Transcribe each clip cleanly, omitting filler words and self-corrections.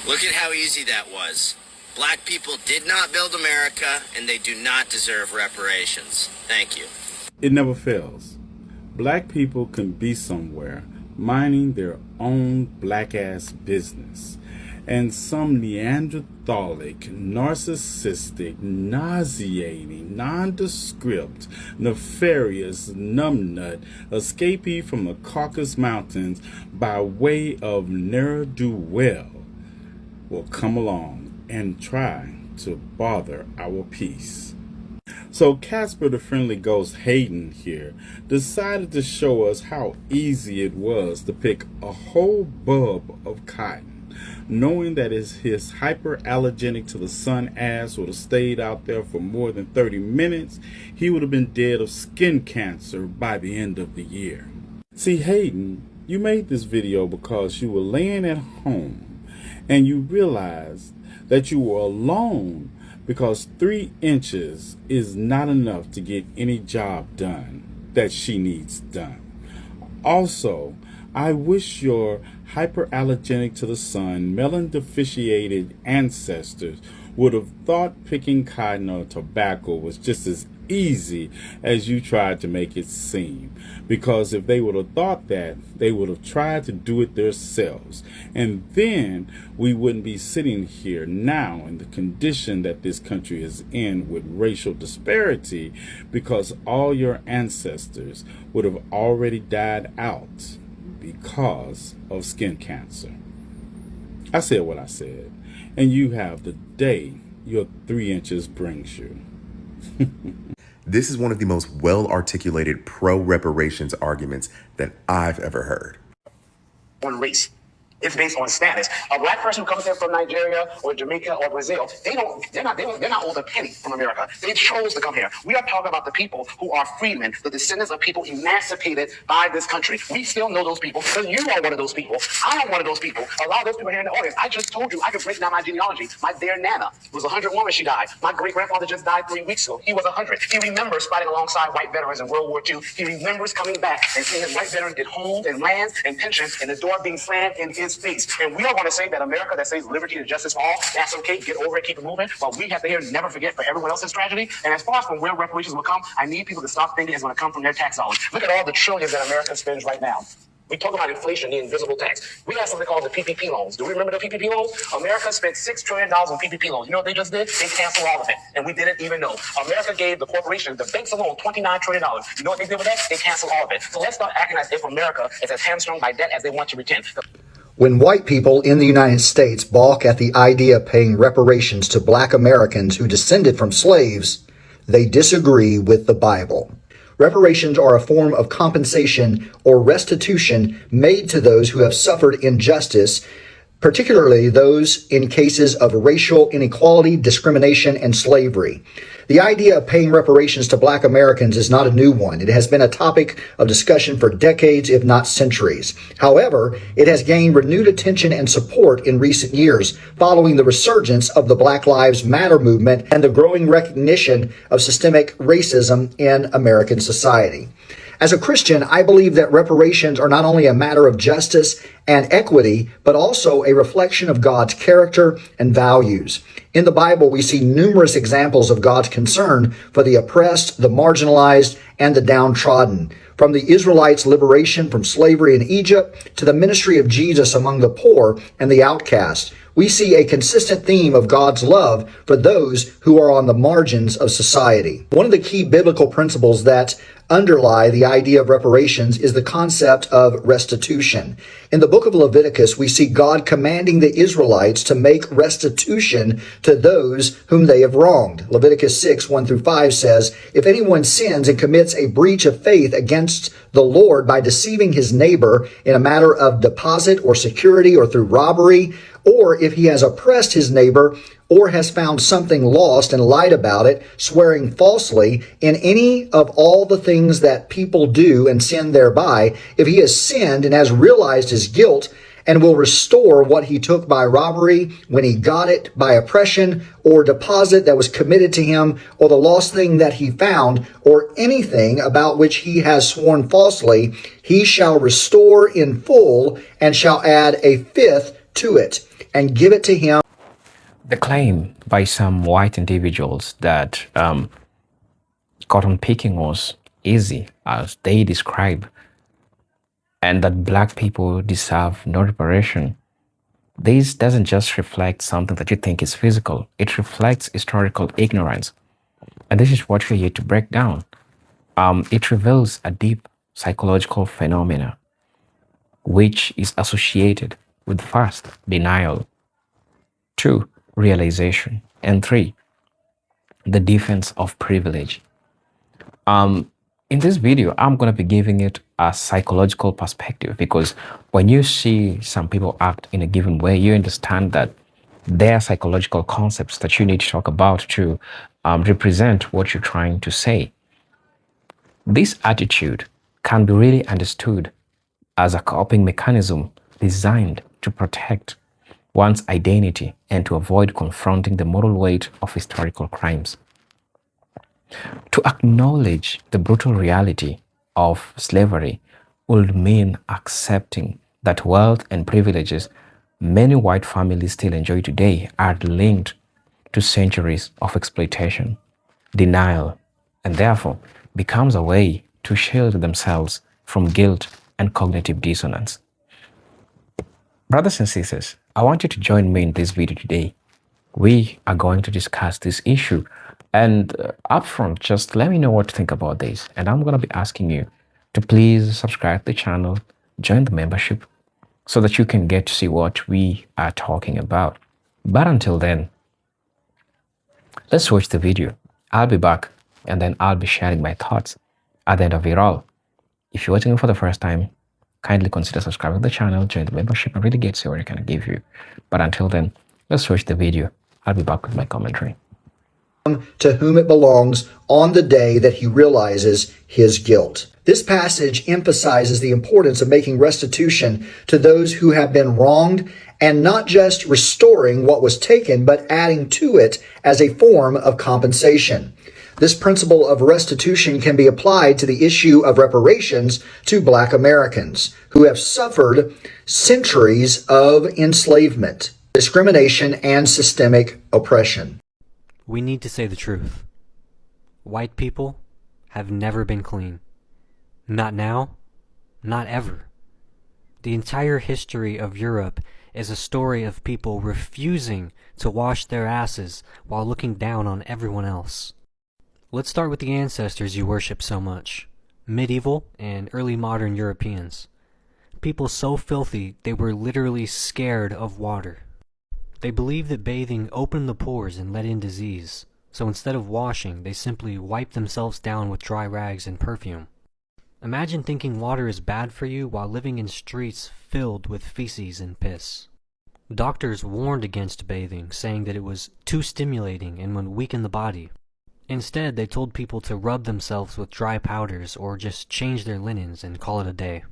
Look at how easy that was. Black people did not build America, and they do not deserve reparations. Thank you. It never fails. Black people can be somewhere minding their own black-ass business, and some Neanderthalic, narcissistic, nauseating, nondescript, nefarious numbnut escapee from the Caucasus Mountains by way of ne'er-do-well will come along and try to bother our peace. So Casper the Friendly Ghost Hayden here decided to show us how easy it was to pick a whole bulb of cotton, knowing that his hyperallergenic to the sun ass would have stayed out there for more than 30 minutes, he would have been dead of skin cancer by the end of the year. See, Hayden, you made this video because you were laying at home and you realized that you were alone because 3 inches is not enough to get any job done that she needs done. Also, I wish your hyperallergenic to the sun, melon-deficiated ancestors would have thought picking cotton or tobacco was just as easy as you tried to make it seem. Because if they would have thought that, they would have tried to do it themselves. And then we wouldn't be sitting here now in the condition that this country is in with racial disparity, because all your ancestors would have already died out because of skin cancer. I said what I said, and you have the day your 3 inches brings you. This is one of the most well-articulated pro-reparations arguments that I've ever heard. On race. It's based on status. A black person who comes here from Nigeria or Jamaica or Brazil, they're not owed a penny from America. They chose to come here. We are talking about the people who are freedmen, the descendants of people emancipated by this country. We still know those people because you are one of those people. I am one of those people. A lot of those people here in the audience, I just told you I could break down my genealogy. My dear Nana was 101 when she died. My great-grandfather just died 3 weeks ago. He was 100. He remembers fighting alongside white veterans in World War II. He remembers coming back and seeing his white veterans get homes and lands and pensions and the door being slammed in his face. And we are going to say that America that says liberty and justice for all, that's okay, get over it, keep it moving. But we have to hear never forget for everyone else's tragedy. And as far as from where reparations will come, I need people to stop thinking it's going to come from their tax dollars. Look at all the trillions that America spends right now. We talk about inflation, the invisible tax. We have something called the PPP loans. Do we remember the PPP loans? America spent $6 trillion on PPP loans. You know what they just did? They canceled all of it. And we didn't even know. America gave the corporations, the banks alone, $29 trillion. You know what they did with that? They canceled all of it. So let's start acting as if America is as hamstrung by debt as they want to pretend. When white people in the United States balk at the idea of paying reparations to black Americans who descended from slaves, they disagree with the Bible. Reparations are a form of compensation or restitution made to those who have suffered injustice, particularly those in cases of racial inequality, discrimination, and slavery. The idea of paying reparations to black Americans is not a new one. It has been a topic of discussion for decades, if not centuries. However, it has gained renewed attention and support in recent years, following the resurgence of the Black Lives Matter movement and the growing recognition of systemic racism in American society. As a Christian, I believe that reparations are not only a matter of justice and equity, but also a reflection of God's character and values. In the Bible, we see numerous examples of God's concern for the oppressed, the marginalized, and the downtrodden. From the Israelites' liberation from slavery in Egypt to the ministry of Jesus among the poor and the outcast, we see a consistent theme of God's love for those who are on the margins of society. One of the key biblical principles that underlie the idea of reparations is the concept of restitution. In the book of Leviticus, we see God commanding the Israelites to make restitution to those whom they have wronged. Leviticus 6:1-5 says, "If anyone sins and commits a breach of faith against the Lord by deceiving his neighbor in a matter of deposit or security or through robbery, or if he has oppressed his neighbor or has found something lost and lied about it, swearing falsely in any of all the things that people do and sin thereby, if he has sinned and has realized his guilt and will restore what he took by robbery when he got it by oppression or deposit that was committed to him, or the lost thing that he found, or anything about which he has sworn falsely, he shall restore in full and shall add a fifth to it. and give it to him. The claim by some white individuals that cotton picking was easy, as they describe, and that black people deserve no reparation. This doesn't just reflect something that you think is physical, it reflects historical ignorance. And this is what we're here to break down. It reveals a deep psychological phenomena which is associated with first, denial, 2, realization, and 3, the defense of privilege. In this video, I'm going to be giving it a psychological perspective, because when you see some people act in a given way, you understand that there are psychological concepts that you need to talk about to represent what you're trying to say. This attitude can be really understood as a coping mechanism designed to protect one's identity and to avoid confronting the moral weight of historical crimes. To acknowledge the brutal reality of slavery would mean accepting that wealth and privileges many white families still enjoy today are linked to centuries of exploitation, denial, and therefore becomes a way to shield themselves from guilt and cognitive dissonance. Brothers and sisters, I want you to join me in this video today. We are going to discuss this issue. And upfront, just let me know what to think about this. And I'm going to be asking you to please subscribe to the channel, join the membership, so that you can get to see what we are talking about. But until then, let's watch the video. I'll be back, and then I'll be sharing my thoughts at the end of it all. If you're watching for the first time, kindly consider subscribing to the channel, join the membership, and really get to see what I can give you. But until then, let's watch the video. I'll be back with my commentary. To whom it belongs on the day that he realizes his guilt. This passage emphasizes the importance of making restitution to those who have been wronged, and not just restoring what was taken, but adding to it as a form of compensation. This principle of restitution can be applied to the issue of reparations to Black Americans who have suffered centuries of enslavement, discrimination, and systemic oppression. We need to say the truth. White people have never been clean. Not now, not ever. The entire history of Europe is a story of people refusing to wash their asses while looking down on everyone else. Let's start with the ancestors you worship so much, medieval and early modern Europeans. People so filthy they were literally scared of water. They believed that bathing opened the pores and let in disease, so instead of washing, they simply wiped themselves down with dry rags and perfume. Imagine thinking water is bad for you while living in streets filled with feces and piss. Doctors warned against bathing, saying that it was too stimulating and would weaken the body. Instead, they told people to rub themselves with dry powders or just change their linens and call it a day.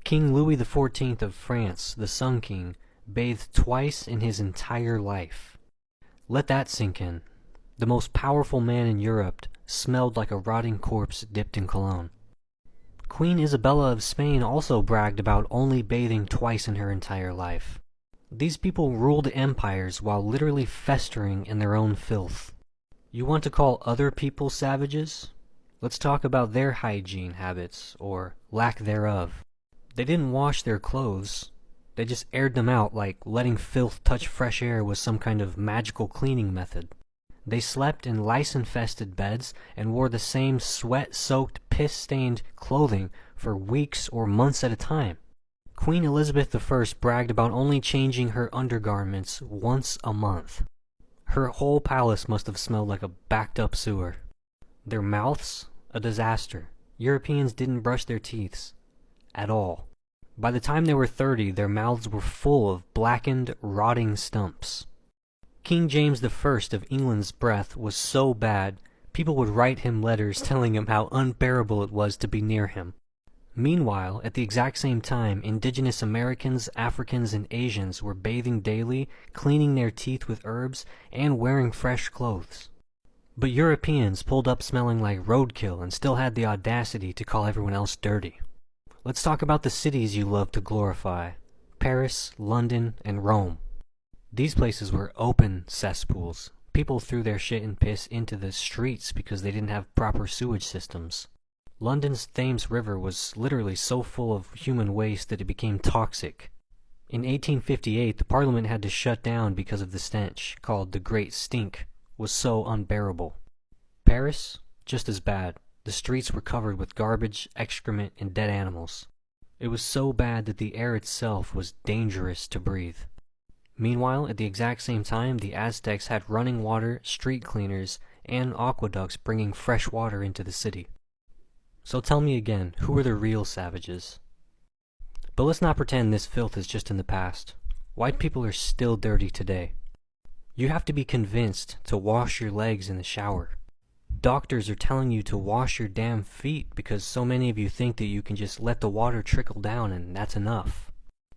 King Louis XIV of France, the Sun King, bathed twice in his entire life. Let that sink in. The most powerful man in Europe smelled like a rotting corpse dipped in cologne. Queen Isabella of Spain also bragged about only bathing twice in her entire life. These people ruled empires while literally festering in their own filth. You want to call other people savages? Let's talk about their hygiene habits, or lack thereof. They didn't wash their clothes. They just aired them out like letting filth touch fresh air was some kind of magical cleaning method. They slept in lice-infested beds and wore the same sweat-soaked, piss-stained clothing for weeks or months at a time. Queen Elizabeth I bragged about only changing her undergarments once a month. Her whole palace must have smelled like a backed-up sewer. Their mouths? A disaster. Europeans didn't brush their teeth. At all. By the time they were 30, their mouths were full of blackened, rotting stumps. King James I of England's breath was so bad, people would write him letters telling him how unbearable it was to be near him. Meanwhile, at the exact same time, indigenous Americans, Africans, and Asians were bathing daily, cleaning their teeth with herbs, and wearing fresh clothes. But Europeans pulled up smelling like roadkill and still had the audacity to call everyone else dirty. Let's talk about the cities you love to glorify: Paris, London, and Rome. These places were open cesspools. People threw their shit and piss into the streets because they didn't have proper sewage systems. London's Thames River was literally so full of human waste that it became toxic. In 1858, the Parliament had to shut down because of the stench, called the Great Stink, was so unbearable. Paris, just as bad. The streets were covered with garbage, excrement, and dead animals. It was so bad that the air itself was dangerous to breathe. Meanwhile, at the exact same time, the Aztecs had running water, street cleaners, and aqueducts bringing fresh water into the city. So tell me again, who are the real savages? But let's not pretend this filth is just in the past. White people are still dirty today. You have to be convinced to wash your legs in the shower. Doctors are telling you to wash your damn feet because so many of you think that you can just let the water trickle down and that's enough.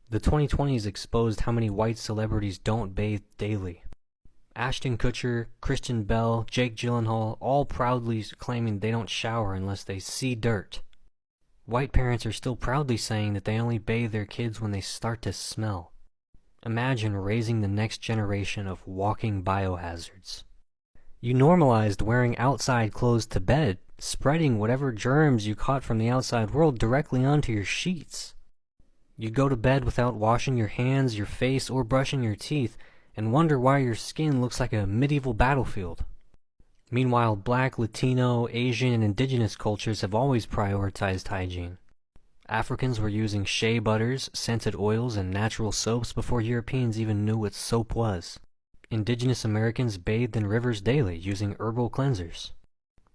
The 2020s exposed how many white celebrities don't bathe daily. Ashton Kutcher, Kristen Bell, Jake Gyllenhaal, all proudly claiming they don't shower unless they see dirt. White parents are still proudly saying that they only bathe their kids when they start to smell. Imagine raising the next generation of walking biohazards. You normalized wearing outside clothes to bed, spreading whatever germs you caught from the outside world directly onto your sheets. You go to bed without washing your hands, your face, or brushing your teeth, and wonder why your skin looks like a medieval battlefield. Meanwhile, Black, Latino, Asian, and indigenous cultures have always prioritized hygiene. Africans were using shea butters, scented oils, and natural soaps before Europeans even knew what soap was. Indigenous Americans bathed in rivers daily using herbal cleansers.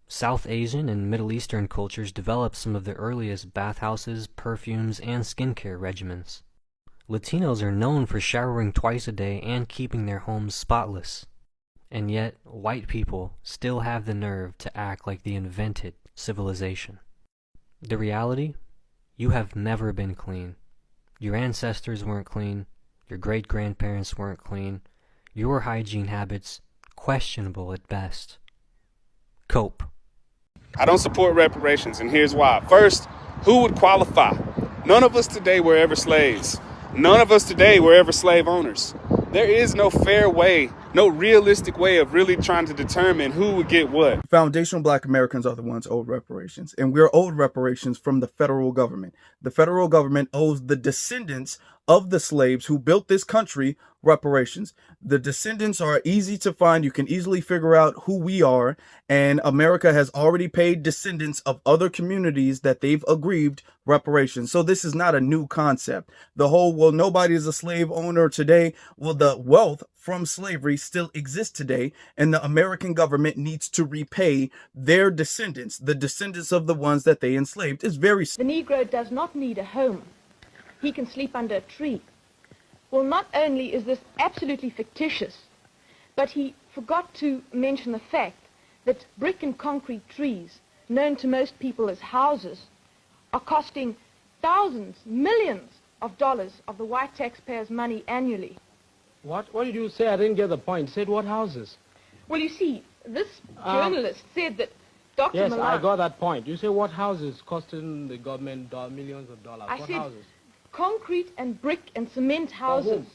South Asian and Middle Eastern cultures developed some of the earliest bathhouses, perfumes, and skincare regimens. Latinos are known for showering twice a day and keeping their homes spotless. And yet, white people still have the nerve to act like they invented civilization. The reality? You have never been clean. Your ancestors weren't clean. Your great-grandparents weren't clean. Your hygiene habits, questionable at best. Cope. I don't support reparations, and here's why. First, who would qualify? None of us today were ever slaves. None of us today were ever slave owners. There is no fair way, no realistic way of really trying to determine who would get what. Foundational Black Americans are the ones owed reparations, and we're owed reparations from the federal government. The federal government owes the descendants of the slaves who built this country reparations. The descendants are easy to find. You can easily figure out who we are, and America has already paid descendants of other communities that they've aggrieved reparations. So this is not a new concept. The whole, well, nobody is a slave owner today. Well, the wealth from slavery still exists today, and the American government needs to repay their descendants, the descendants of the ones that they enslaved. It's very simple. The Negro does not need a home. He can sleep under a tree. Well, not only is this absolutely fictitious, but he forgot to mention the fact that brick and concrete trees, known to most people as houses, are costing thousands, millions of dollars of the white taxpayers' money annually. What did you say? I didn't get the point. You said what houses? Well, you see, this journalist said that Dr. Yes, Milan... I got that point. You say what houses costing the government millions of dollars? What houses? Concrete and brick and cement houses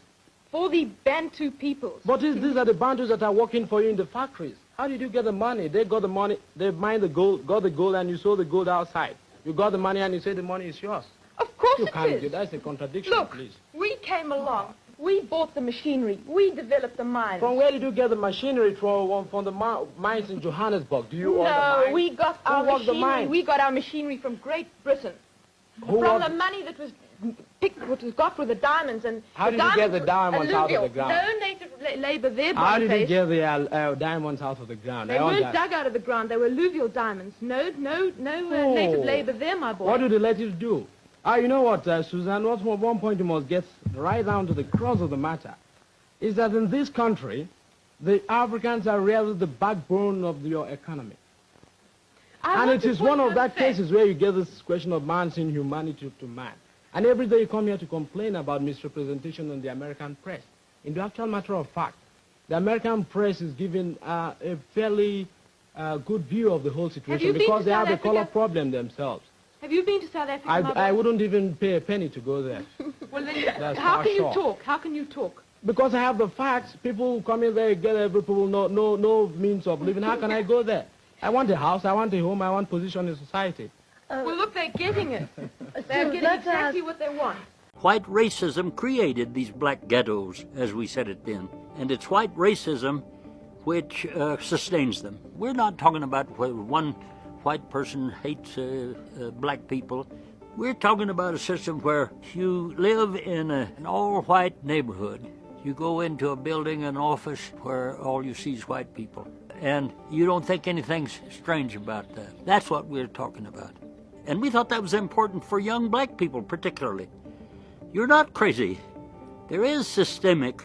for the Bantu peoples. But these are the Bantus that are working for you in the factories. How did you get the money? They got the money, they mined the gold, got the gold, and you sold the gold outside. You got the money and you say the money is yours. Of course you can't it is. do that's a contradiction, Look, please. We came along. We bought the machinery. We developed the mines. From where did you get the machinery from the mines in Johannesburg? Do you own the mines? No, we got our machinery. We got our machinery from Great Britain. From the money that was what was got with the diamonds and how did you get the diamonds out of the ground? No native labor there. How did you get the diamonds out of the ground? They weren't dug out of the ground. They were alluvial diamonds. No native labor there, my boy. What do the natives do? You know what, Suzanne? At one point you must get right down to the crux of the matter. Is that in this country, the Africans are really the backbone of your economy. And it is one of that cases where you get this question of man's inhumanity to man. And every day you come here to complain about misrepresentation in the American press. In the actual matter of fact, the American press is giving a fairly good view of the whole situation because they have a color problem themselves. Have you been to South Africa? I wouldn't even pay a penny to go there. Well, then, how can you talk? How can you talk? Because I have the facts, people who come in there, get every people, no means of living. How can I go there? I want a house, I want a home, I want position in society. Well, look, they're getting it. They're getting exactly what they want. White racism created these black ghettos, as we said it then, and it's white racism which sustains them. We're not talking about whether one white person hates black people. We're talking about a system where you live in an all-white neighborhood. You go into a building, an office, where all you see is white people, and you don't think anything's strange about that. That's what we're talking about. And we thought that was important for young black people particularly. You're not crazy. There is systemic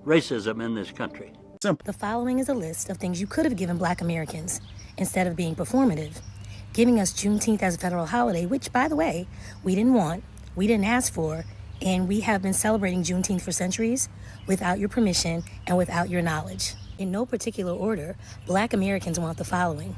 racism in this country. The following is a list of things you could have given black Americans instead of being performative. Giving us Juneteenth as a federal holiday, which, by the way, we didn't want, we didn't ask for, and we have been celebrating Juneteenth for centuries without your permission and without your knowledge. In no particular order, black Americans want the following: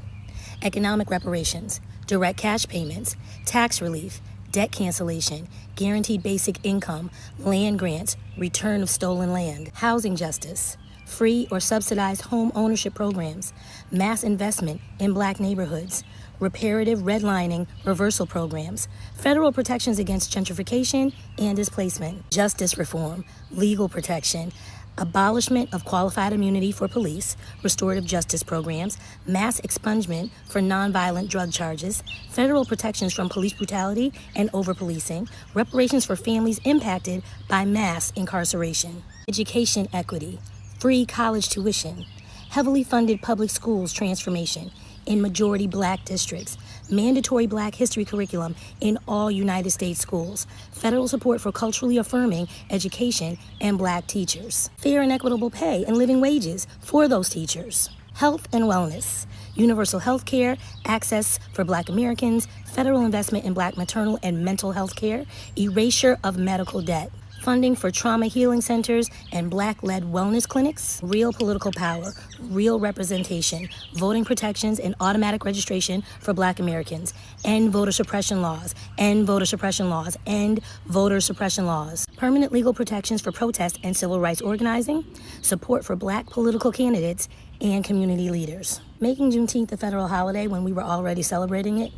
economic reparations, direct cash payments, tax relief, debt cancellation, guaranteed basic income, land grants, return of stolen land, housing justice, free or subsidized home ownership programs, mass investment in black neighborhoods, reparative redlining reversal programs, federal protections against gentrification and displacement, justice reform, legal protection, abolishment of qualified immunity for police, restorative justice programs, mass expungement for nonviolent drug charges, federal protections from police brutality and over-policing, reparations for families impacted by mass incarceration, education equity, free college tuition, heavily funded public schools transformation in majority black districts, mandatory black history curriculum in all United States schools, federal support for culturally affirming education and black teachers, fair and equitable pay and living wages for those teachers, health and wellness, universal health care, access for black Americans, federal investment in black maternal and mental health care, erasure of medical debt, funding for trauma healing centers and black-led wellness clinics, real political power, real representation, voting protections and automatic registration for black Americans, end voter suppression laws, end voter suppression laws, end voter suppression laws, permanent legal protections for protest and civil rights organizing, support for black political candidates and community leaders. Making Juneteenth a federal holiday when we were already celebrating it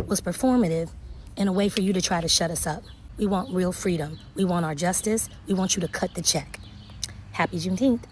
was performative and a way for you to try to shut us up. We want real freedom. We want our justice. We want you to cut the check. Happy Juneteenth.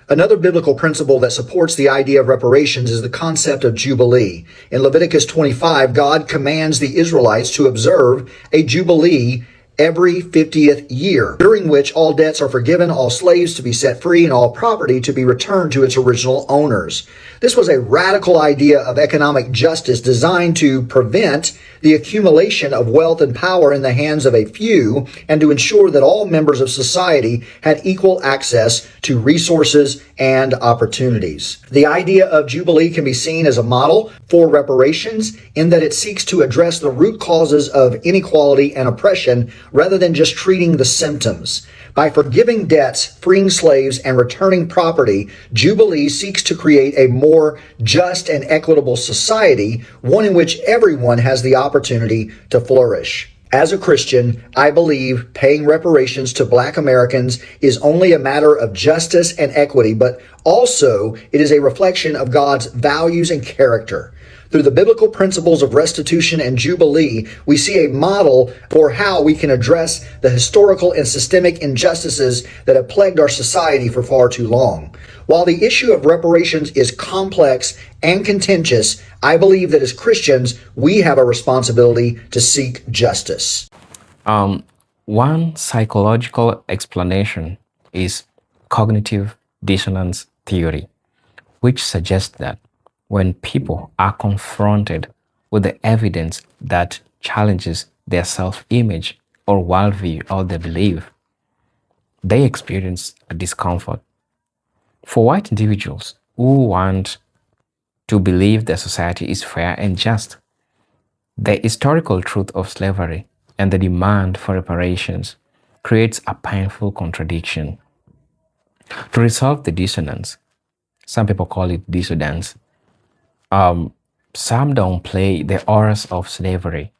Another biblical principle that supports the idea of reparations is the concept of Jubilee. In Leviticus 25, God commands the Israelites to observe a Jubilee every 50th year, during which all debts are forgiven, all slaves to be set free, and all property to be returned to its original owners. This was a radical idea of economic justice designed to prevent the accumulation of wealth and power in the hands of a few and to ensure that all members of society had equal access to resources and opportunities. The idea of Jubilee can be seen as a model for reparations in that it seeks to address the root causes of inequality and oppression rather than just treating the symptoms. By forgiving debts, freeing slaves, and returning property, Jubilee seeks to create a more just and equitable society, one in which everyone has the opportunity to flourish. As a Christian, I believe paying reparations to black Americans is only a matter of justice and equity, but also it is a reflection of God's values and character. Through the biblical principles of restitution and Jubilee, we see a model for how we can address the historical and systemic injustices that have plagued our society for far too long. While the issue of reparations is complex and contentious, I believe that as Christians, we have a responsibility to seek justice. One psychological explanation is cognitive dissonance theory, which suggests that when people are confronted with the evidence that challenges their self-image or worldview or their belief, they experience a discomfort. For white individuals who want to believe their society is fair and just, the historical truth of slavery and the demand for reparations creates a painful contradiction. To resolve the dissonance, some people call it dissonance, some downplay the horrors of slavery,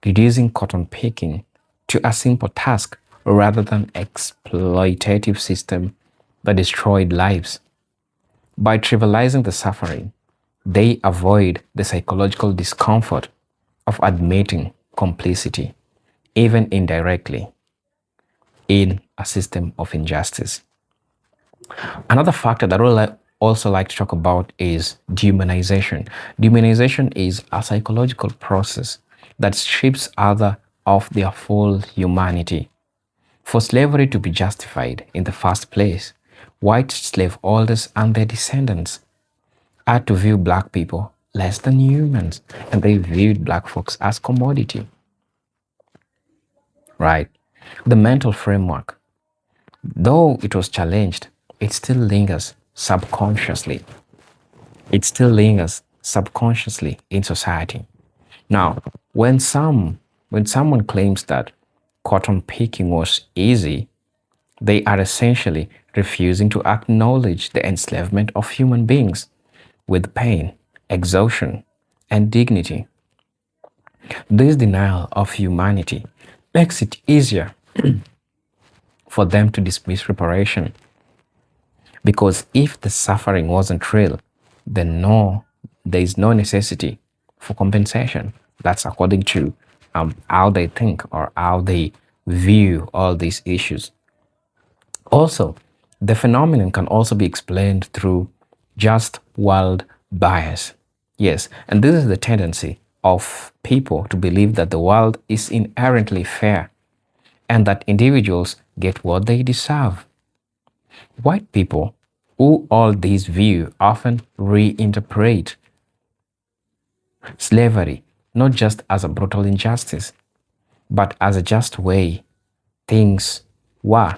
reducing cotton picking to a simple task rather than exploitative system that destroyed lives. By trivializing the suffering, they avoid the psychological discomfort of admitting complicity, even indirectly, in a system of injustice. Another factor that I would also like to talk about is dehumanization. Dehumanization is a psychological process that strips others of their full humanity. For slavery to be justified in the first place, white slaveholders and their descendants had to view black people less than humans, and they viewed black folks as commodity. Right? The mental framework, though it was challenged, it still lingers subconsciously. It still lingers subconsciously in society. Now, when someone claims that cotton picking was easy, they are essentially refusing to acknowledge the enslavement of human beings with pain, exhaustion, and dignity. This denial of humanity makes it easier for them to dismiss reparation. Because if the suffering wasn't real, then there is no necessity for compensation. That's according to how they think or how they view all these issues. Also, the phenomenon can also be explained through just world bias. Yes, and this is the tendency of people to believe that the world is inherently fair and that individuals get what they deserve. White people who hold this view often reinterpret slavery not just as a brutal injustice, but as a just way things were,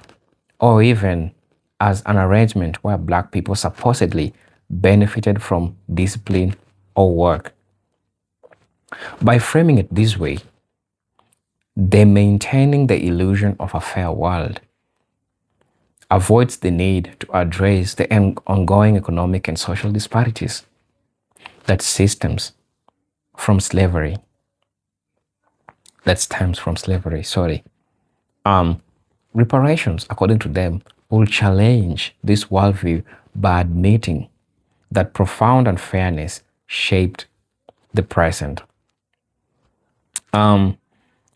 or even as an arrangement where black people supposedly benefited from discipline or work. By framing it this way, they're maintaining the illusion of a fair world, avoids the need to address the ongoing economic and social disparities that stems from slavery. Reparations, according to them, will challenge this worldview by admitting that profound unfairness shaped the present.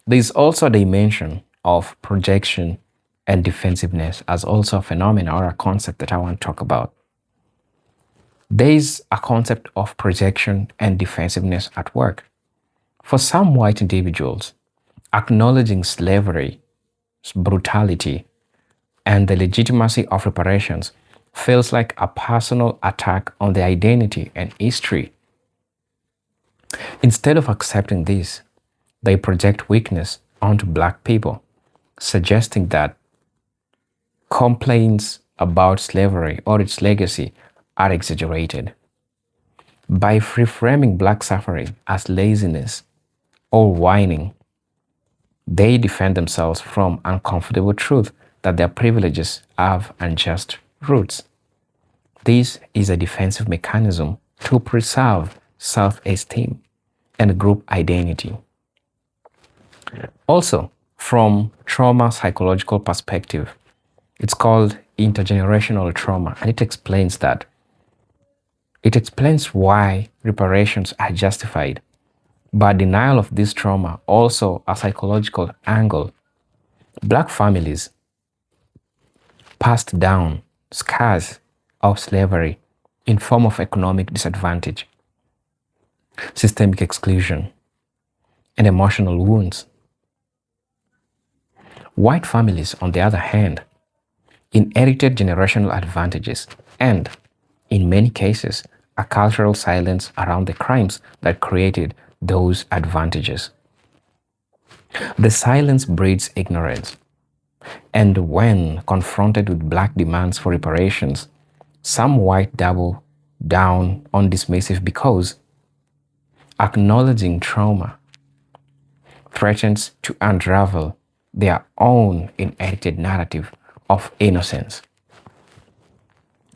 There's also a dimension of projection and defensiveness as also a phenomenon or a concept that I want to talk about. There's a concept of projection and defensiveness at work. For some white individuals, acknowledging slavery's brutality and the legitimacy of reparations feels like a personal attack on their identity and history. Instead of accepting this, they project weakness onto black people, suggesting that complaints about slavery or its legacy are exaggerated. By reframing black suffering as laziness or whining, they defend themselves from uncomfortable truth that their privileges have unjust roots. This is a defensive mechanism to preserve self-esteem and group identity. Also, from trauma psychological perspective, it's called intergenerational trauma, and it explains why reparations are justified. But denial of this trauma also a psychological angle. Black families passed down scars of slavery in form of economic disadvantage, systemic exclusion, and emotional wounds. White families, on the other hand, inherited generational advantages and, in many cases, a cultural silence around the crimes that created those advantages. The silence breeds ignorance, and when confronted with black demands for reparations, some white double down on dismissive because acknowledging trauma threatens to unravel their own inherited narrative of innocence.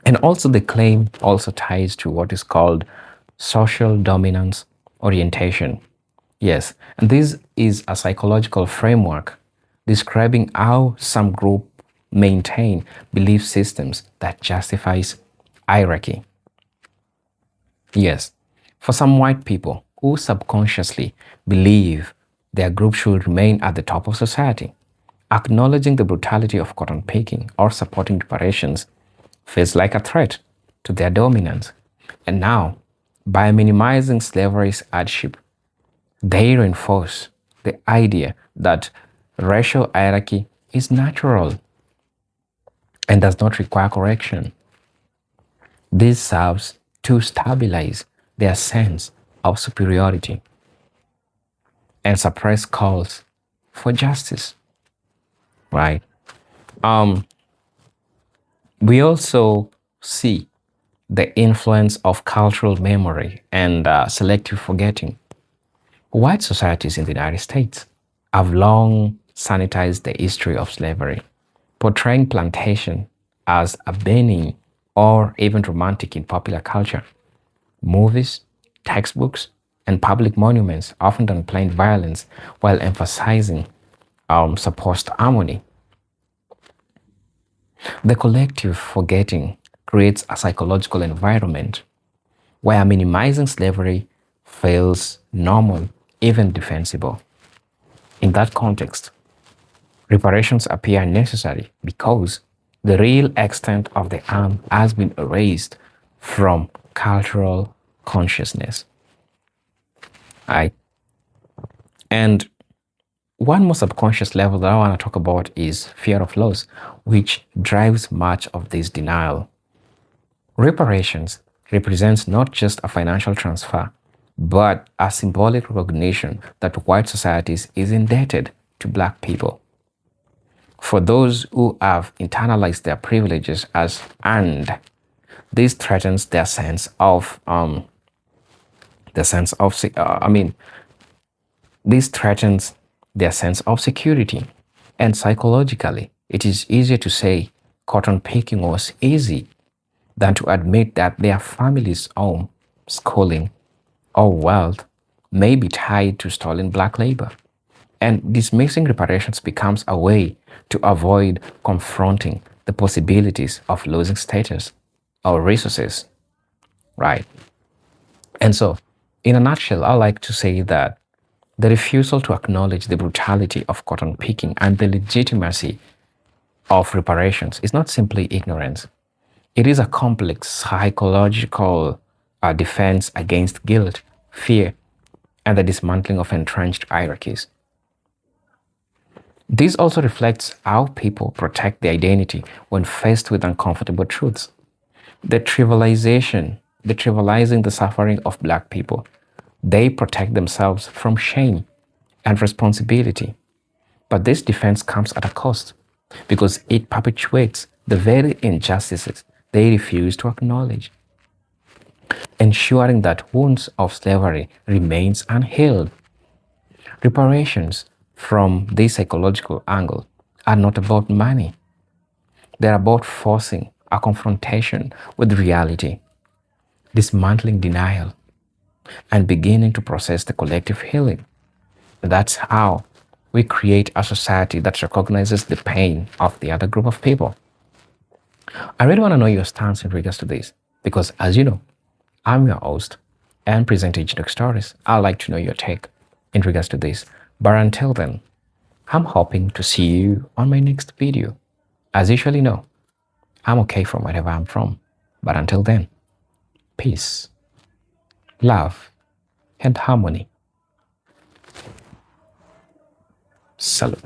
And also the claim also ties to what is called social dominance orientation. Yes, and this is a psychological framework describing how some group maintain belief systems that justifies hierarchy. Yes, for some white people who subconsciously believe their group should remain at the top of society, acknowledging the brutality of cotton picking or supporting reparations feels like a threat to their dominance. And now, by minimizing slavery's hardship, they reinforce the idea that racial hierarchy is natural and does not require correction. This serves to stabilize their sense of superiority and suppress calls for justice, right? We also see the influence of cultural memory and selective forgetting. White societies in the United States have long sanitized the history of slavery, portraying plantation as a benign or even romantic in popular culture. Movies, textbooks, and public monuments often downplay violence while emphasizing supposed harmony. The collective forgetting creates a psychological environment where minimizing slavery feels normal, even defensible. In that context, reparations appear necessary because the real extent of the harm has been erased from cultural consciousness. Right? And one more subconscious level that I want to talk about is fear of loss, which drives much of this denial. Reparations represents not just a financial transfer, but a symbolic recognition that white societies is indebted to black people. For those who have internalized their privileges as earned, this threatens their sense of this threatens their sense of security. And psychologically, it is easier to say cotton picking was easy than to admit that their family's home, schooling, or wealth may be tied to stolen black labor. And dismissing reparations becomes a way to avoid confronting the possibilities of losing status or resources, right? And so, in a nutshell, I like to say that the refusal to acknowledge the brutality of cotton picking and the legitimacy of reparations is not simply ignorance. It is a complex psychological defense against guilt, fear, and the dismantling of entrenched hierarchies. This also reflects how people protect their identity when faced with uncomfortable truths. Trivializing the suffering of black people, they protect themselves from shame and responsibility. But this defense comes at a cost because it perpetuates the very injustices they refuse to acknowledge, ensuring that wounds of slavery remains unhealed. Reparations from this psychological angle are not about money. They're about forcing a confrontation with reality, dismantling denial, and beginning to process the collective healing. That's how we create a society that recognizes the pain of the other group of people. I really want to know your stance in regards to this because, as you know, I'm your host and presenter Generic Stories. I'd like to know your take in regards to this. But until then, I'm hoping to see you on my next video. As you usually know, I'm okay from wherever I'm from. But until then, peace, love, and harmony. Salute.